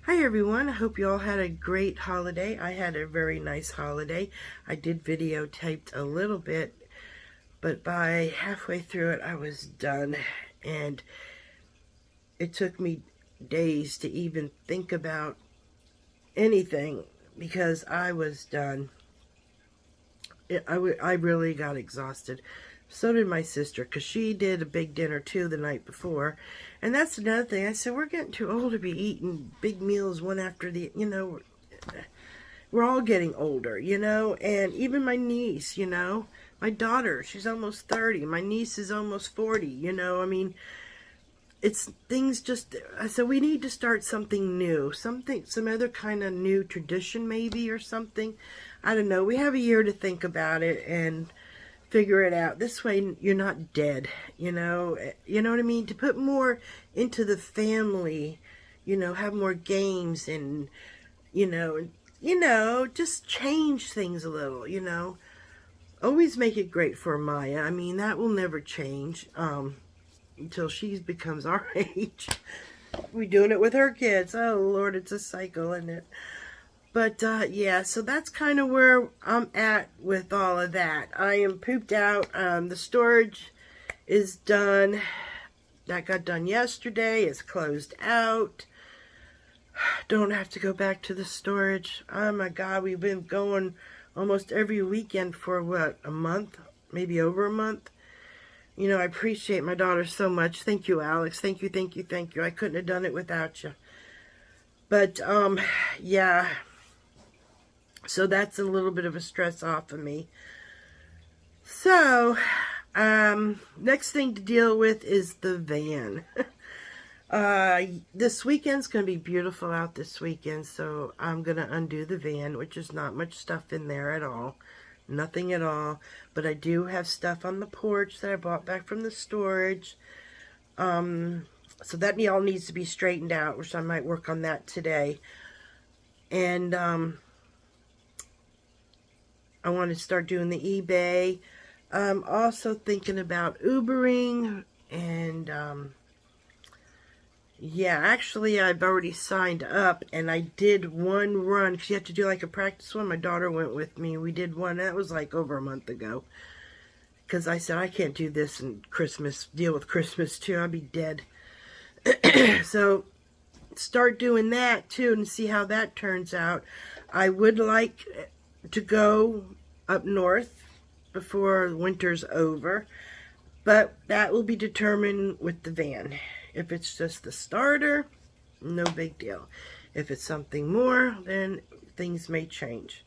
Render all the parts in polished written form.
Hi everyone, I hope you all had a great holiday. I had a very nice holiday. I did videotaped a little bit, but by halfway through it I was done, and it took me days to even think about anything because I was done. I really got exhausted. So did my sister, because she did a big dinner too the night before. And that's another thing. I said, we're getting too old to be eating big meals one after the. We're all getting older, and even my niece, my daughter, she's almost 30. My niece is almost 40, I mean, it's things just, I said, we need to start something new, some other kind of new tradition maybe or something. I don't know. We have a year to think about it and figure it out. This way you're not dead, you know what I mean? To put more into the family, have more games and, just change things a little, Always make it great for Maya. I mean, that will never change until she becomes our age. We're doing it with her kids. Oh, Lord, it's a cycle, isn't it? But, yeah, so that's kind of where I'm at with all of that. I am pooped out. The storage is done. That got done yesterday. It's closed out. Don't have to go back to the storage. Oh, my God, we've been going almost every weekend for, what, a month? Maybe over a month? I appreciate my daughter so much. Thank you, Alex. Thank you, thank you, thank you. I couldn't have done it without you. But, yeah. So that's a little bit of a stress off of me. So, next thing to deal with is the van. This weekend's going to be beautiful out this weekend, so I'm going to undo the van, which is not much stuff in there at all. Nothing at all. But I do have stuff on the porch that I bought back from the storage. So that all needs to be straightened out, which I might work on that today. And, I want to start doing the eBay. I'm also thinking about Ubering, and yeah, actually I've already signed up, and I did one run, because you have to do like a practice one. My daughter went with me. We did one. That was like over a month ago, because I said I can't do this and deal with Christmas too. I'll be dead. So start doing that too and see how that turns out. I would like to go up north before winter's over, but that will be determined with the van. If it's just the starter, no big deal. If it's something more, then things may change.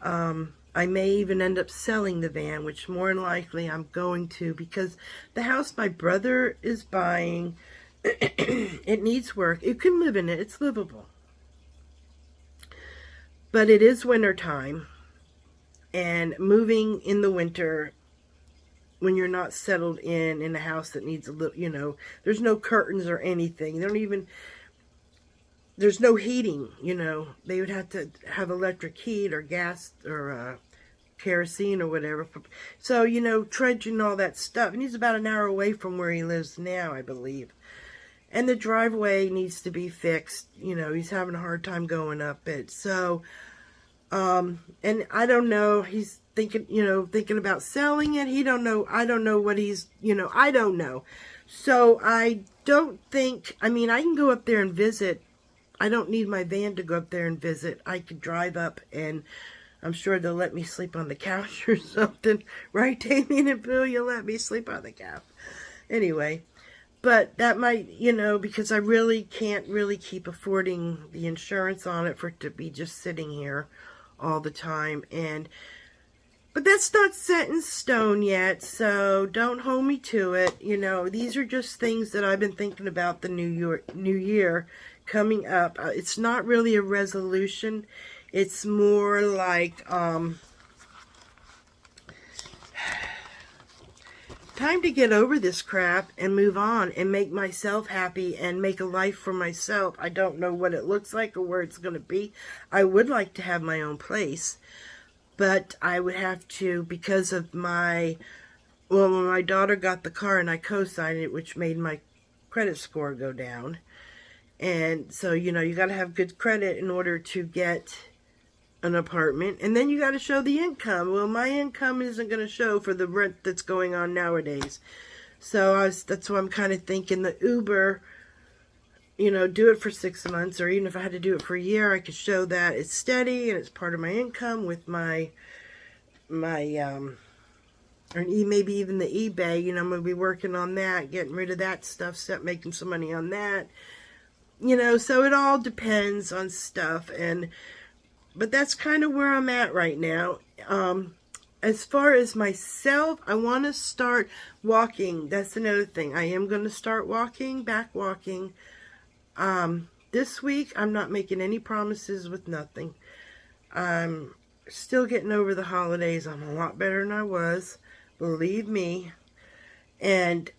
I may even end up selling the van, which more than likely I'm going to, because the house my brother is buying, it needs work. You can live in it. It's livable. But it is winter time, and moving in the winter when you're not settled in a house that needs a little, there's no curtains or anything. There's no heating, They would have to have electric heat or gas or kerosene or whatever. So, trudging all that stuff. And he's about an hour away from where he lives now, I believe. And the driveway needs to be fixed. He's having a hard time going up it. So, and I don't know, he's thinking about selling it. He don't know. I don't know what he's, I don't know. So I don't think, I mean, I can go up there and visit. I don't need my van to go up there and visit. I could drive up, and I'm sure they'll let me sleep on the couch or something. Right, Damien and Bill? You'll let me sleep on the couch. Anyway. But that might, because I really can't keep affording the insurance on it for it to be just sitting here all the time. But that's not set in stone yet, so don't hold me to it. These are just things that I've been thinking about the new year coming up. It's not really a resolution. It's more like, time to get over this crap and move on and make myself happy and make a life for myself. I don't know what it looks like or where it's going to be. I would like to have my own place, but I would have to, because of when my daughter got the car and I co-signed it, which made my credit score go down. And so, you know, you got to have good credit in order to get an apartment. And then you got to show the income. Well, my income isn't going to show for the rent that's going on nowadays. So that's why I'm kind of thinking the Uber, you know, do it for 6 months, or even if I had to do it for a year, I could show that it's steady and it's part of my income with my or maybe even the eBay. You know, I'm going to be working on that, getting rid of that stuff, making some money on that. You know, so it all depends on stuff. But that's kind of where I'm at right now. As far as myself, I want to start walking. That's another thing. I am going to start back walking. This week, I'm not making any promises with nothing. I'm still getting over the holidays. I'm a lot better than I was. Believe me. And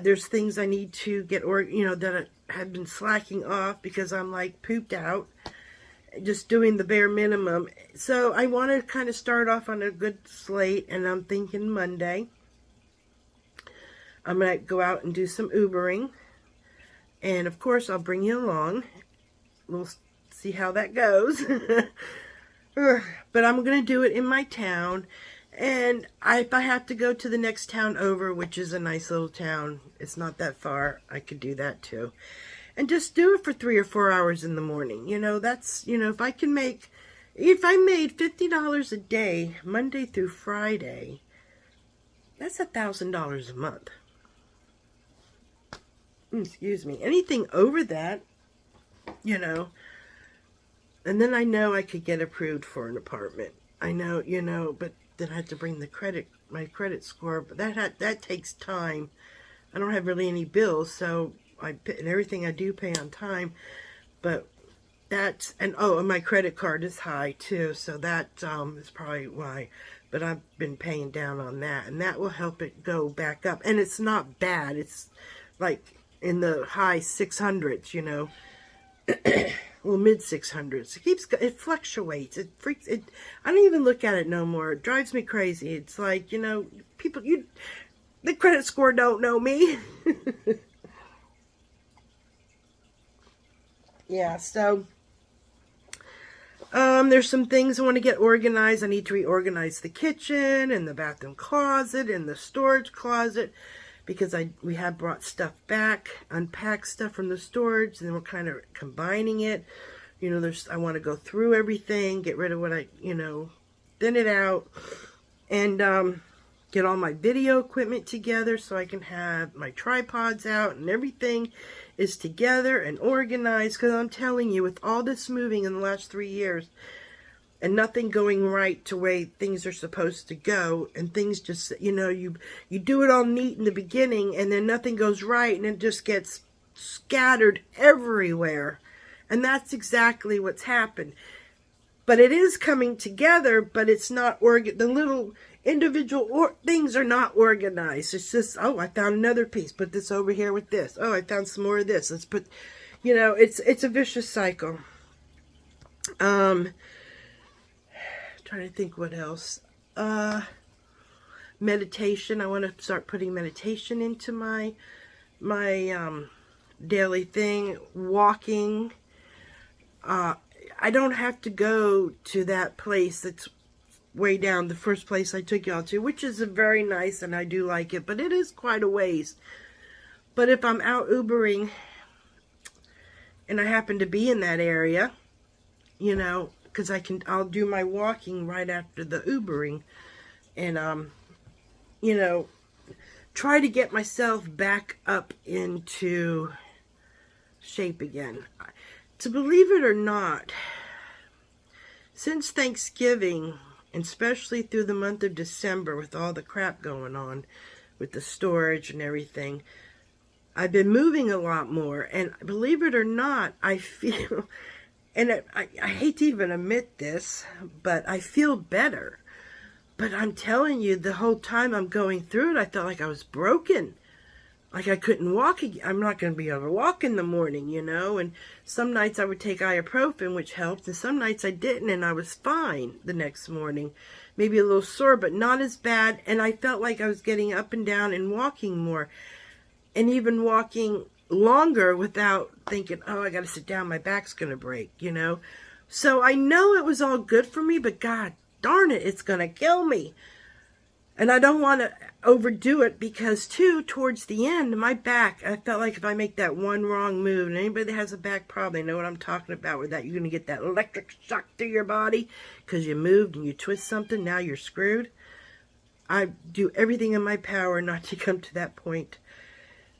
there's things I need to get, that I have been slacking off because I'm like pooped out. Just doing the bare minimum. So I want to kind of start off on a good slate, and I'm thinking Monday I'm going to go out and do some Ubering. And of course, I'll bring you along. We'll see how that goes. But I'm going to do it in my town. And if I have to go to the next town over, which is a nice little town, it's not that far, I could do that too. And just do it for 3 or 4 hours in the morning. You know, that's, you know, if I made $50 a day, Monday through Friday, that's $1,000 a month. Excuse me. Anything over that, you know, and then I know I could get approved for an apartment. I know, you know, but then I have to bring my credit score, but that takes time. I don't have really any bills, so and everything I do pay on time, but and my credit card is high too, so that is probably why. But I've been paying down on that, and that will help it go back up. And it's not bad. It's like in the high 600s, you know, well, mid 600s. It fluctuates. I don't even look at it no more. It drives me crazy. It's like, you know, the credit score don't know me. Yeah, so there's some things I want to get organized. I need to reorganize the kitchen and the bathroom closet and the storage closet because we have brought stuff back, unpacked stuff from the storage, and then we're kind of combining it. You know, I want to go through everything, get rid of what thin it out, and get all my video equipment together so I can have my tripods out and everything is together and organized. Because I'm telling you, with all this moving in the last 3 years and nothing going right to way things are supposed to go, and things just, you know, you do it all neat in the beginning and then nothing goes right and it just gets scattered everywhere. And that's exactly what's happened. But it is coming together, but it's not the little individual things are not organized. It's just, oh, I found another piece. Put this over here with this. Oh, I found some more of this. Let's put, you know, it's a vicious cycle. Trying to think what else. Meditation. I want to start putting meditation into my daily thing. Walking. I don't have to go to that place that's way down, the first place I took y'all to, which is very nice and I do like it, but it is quite a ways. But if I'm out Ubering and I happen to be in that area, you know, because I'll do my walking right after the Ubering, and you know, try to get myself back up into shape again. To believe it or not, since Thanksgiving, and especially through the month of December with all the crap going on with the storage and everything, I've been moving a lot more. And believe it or not, I feel, and I hate to even admit this, but I feel better. But I'm telling you, the whole time I'm going through it, I felt like I was broken. Like I couldn't walk again. I'm not going to be able to walk in the morning, you know. And some nights I would take ibuprofen, which helped. And some nights I didn't, and I was fine the next morning. Maybe a little sore, but not as bad. And I felt like I was getting up and down and walking more. And even walking longer without thinking, oh, I got to sit down, my back's going to break, you know. So I know it was all good for me, but God darn it, it's going to kill me. And I don't want to overdo it because, too, towards the end, my back, I felt like if I make that one wrong move, and anybody that has a back problem, they know what I'm talking about, with that you're going to get that electric shock to your body because you moved and you twist something, now you're screwed. I do everything in my power not to come to that point.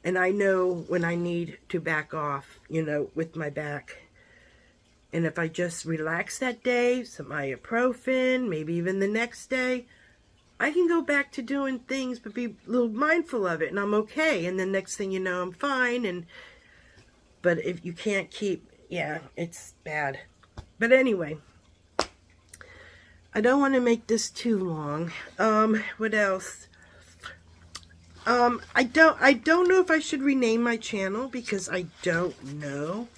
And I know when I need to back off, you know, with my back. And if I just relax that day, some ibuprofen, maybe even the next day, I can go back to doing things, but be a little mindful of it, and I'm okay. And the next thing you know, I'm fine. But if you can't keep, yeah, it's bad. But anyway, I don't want to make this too long. What else? I don't know if I should rename my channel, because I don't know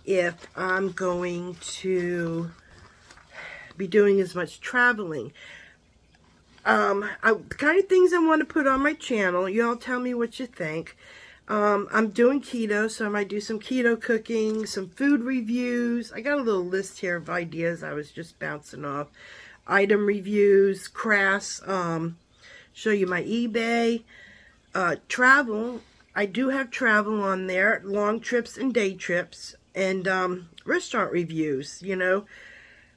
if I'm going to be doing as much traveling. The kind of things I want to put on my channel, y'all tell me what you think. I'm doing keto, so I might do some keto cooking, some food reviews. I got a little list here of ideas I was just bouncing off. Item reviews, crafts, show you my eBay. Travel, I do have travel on there, long trips and day trips, and restaurant reviews, you know.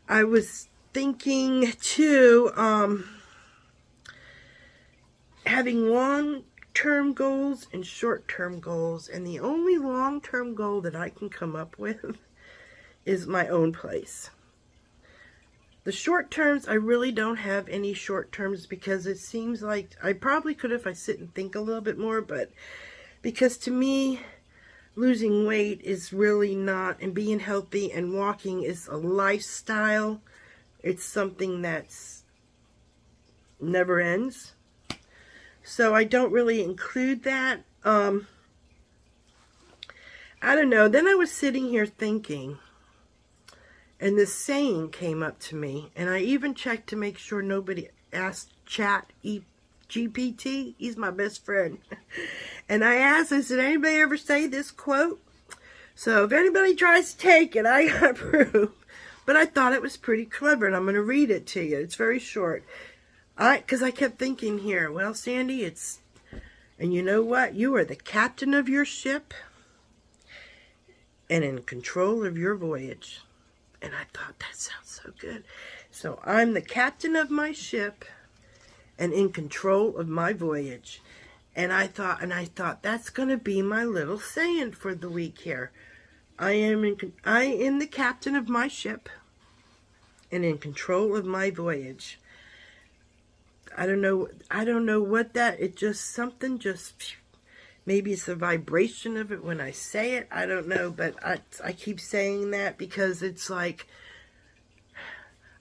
I was thinking, too, having long-term goals and short-term goals, and the only long-term goal that I can come up with is my own place. The short terms, I really don't have any short terms, because it seems like I probably could if I sit and think a little bit more, but because to me, losing weight is really not, and being healthy and walking is a lifestyle. It's something that's never ends. So I don't really include that. I don't know. Then I was sitting here thinking, and this saying came up to me, and I even checked to make sure nobody asked GPT. He's my best friend. And I asked, I said, anybody ever say this quote? So if anybody tries to take it, I got proof. But I thought it was pretty clever, and I'm going to read it to you. It's very short. Because I kept thinking here, well, Sandy, and you know what? You are the captain of your ship and in control of your voyage. And I thought, that sounds so good. So I'm the captain of my ship and in control of my voyage. And I thought, that's going to be my little saying for the week here. I am the captain of my ship and in control of my voyage. I don't know what that, it just, something just, maybe it's the vibration of it when I say it, I don't know, but I keep saying that because it's like,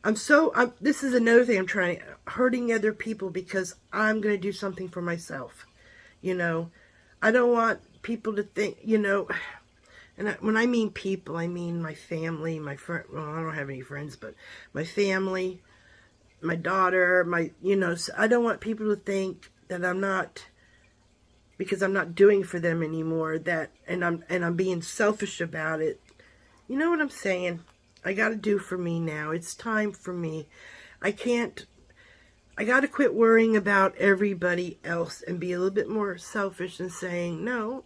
this is another thing I'm trying, hurting other people because I'm going to do something for myself, you know. I don't want people to think, you know, and when I mean people, I mean my family, my friend, well, I don't have any friends, but my family, my daughter, you know, so I don't want people to think that I'm not, because I'm not doing for them anymore, and I'm being selfish about it. You know what I'm saying? I got to do for me now. It's time for me. I got to quit worrying about everybody else and be a little bit more selfish and saying, no,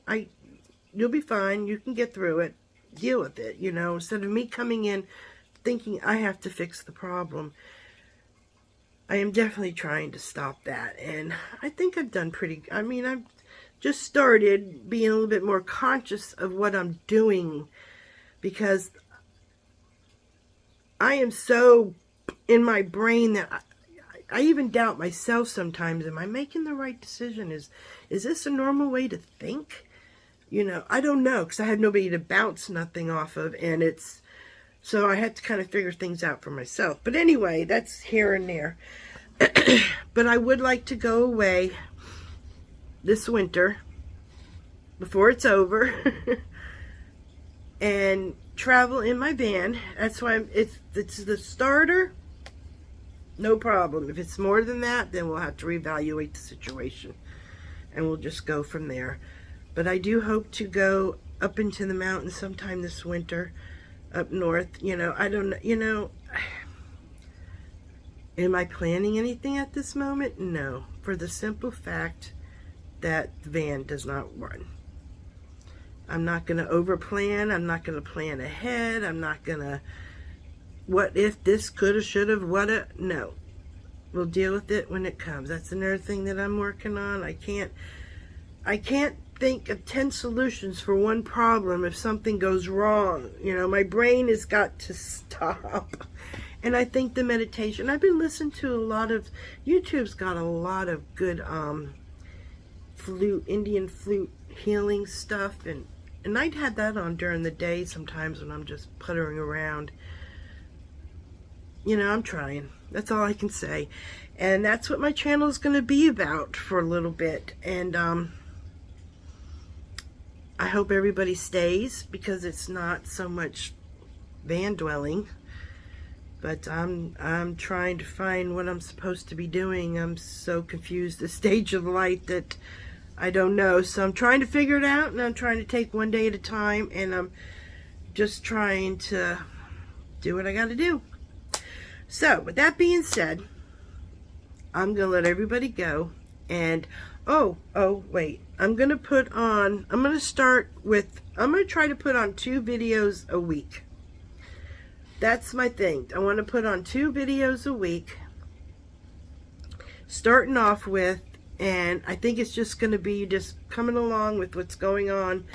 you'll be fine. You can get through it. Deal with it, you know, instead of me coming in thinking I have to fix the problem. I am definitely trying to stop that, and I think I've done I've just started being a little bit more conscious of what I'm doing, because I am so in my brain that I even doubt myself sometimes. Am I making the right decision? Is this a normal way to think? You know, I don't know, because I have nobody to bounce nothing off of, and so I had to kind of figure things out for myself. But anyway, that's here and there. But I would like to go away this winter before it's over and travel in my van. That's why it's the starter, no problem. If it's more than that, then we'll have to reevaluate the situation and we'll just go from there. But I do hope to go up into the mountains sometime this winter, up north. You know, I don't know, you know, am I planning anything at this moment? No, for the simple fact that the van does not run. I'm not going to overplan. I'm not going to plan ahead. I'm not going to, what if this coulda, shoulda, woulda. No. We'll deal with it when it comes. That's another thing that I'm working on. I can't think of 10 solutions for one problem if something goes wrong. You know, my brain has got to stop. And I think the meditation, I've been listening to a lot of, YouTube's got a lot of good Indian flute healing stuff, and I'd had that on during the day sometimes when I'm just puttering around. You know, I'm trying. That's all I can say. And that's what my channel is going to be about for a little bit. And I hope everybody stays, because it's not so much van dwelling, but I'm trying to find what I'm supposed to be doing. I'm so confused, the stage of life, that I don't know. So I'm trying to figure it out, and I'm trying to take one day at a time, and I'm just trying to do what I got to do. So with that being said, I'm going to let everybody go. And oh wait, I'm going to start with, I'm going to try to put on 2 videos a week. That's my thing. I want to put on 2 videos a week, starting off with, and I think it's just going to be just coming along with what's going on.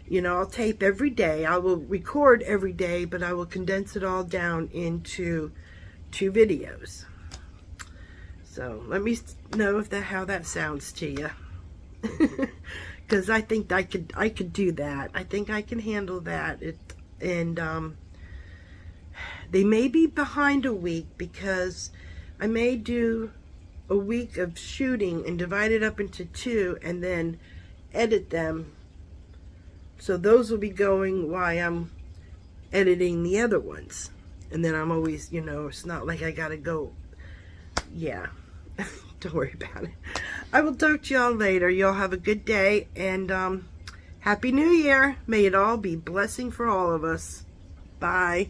You know, I'll tape every day. I will record every day, but I will condense it all down into 2 videos. So let me know if how that sounds to you. Because I think I could do that. I think I can handle that. They may be behind a week, because I may do a week of shooting and divide it up into 2 and then edit them. So those will be going while I'm editing the other ones. And then I'm always, you know, it's not like I gotta go. Yeah. Don't worry about it. I will talk to y'all later. Y'all have a good day, and Happy New Year. May it all be blessing for all of us. Bye.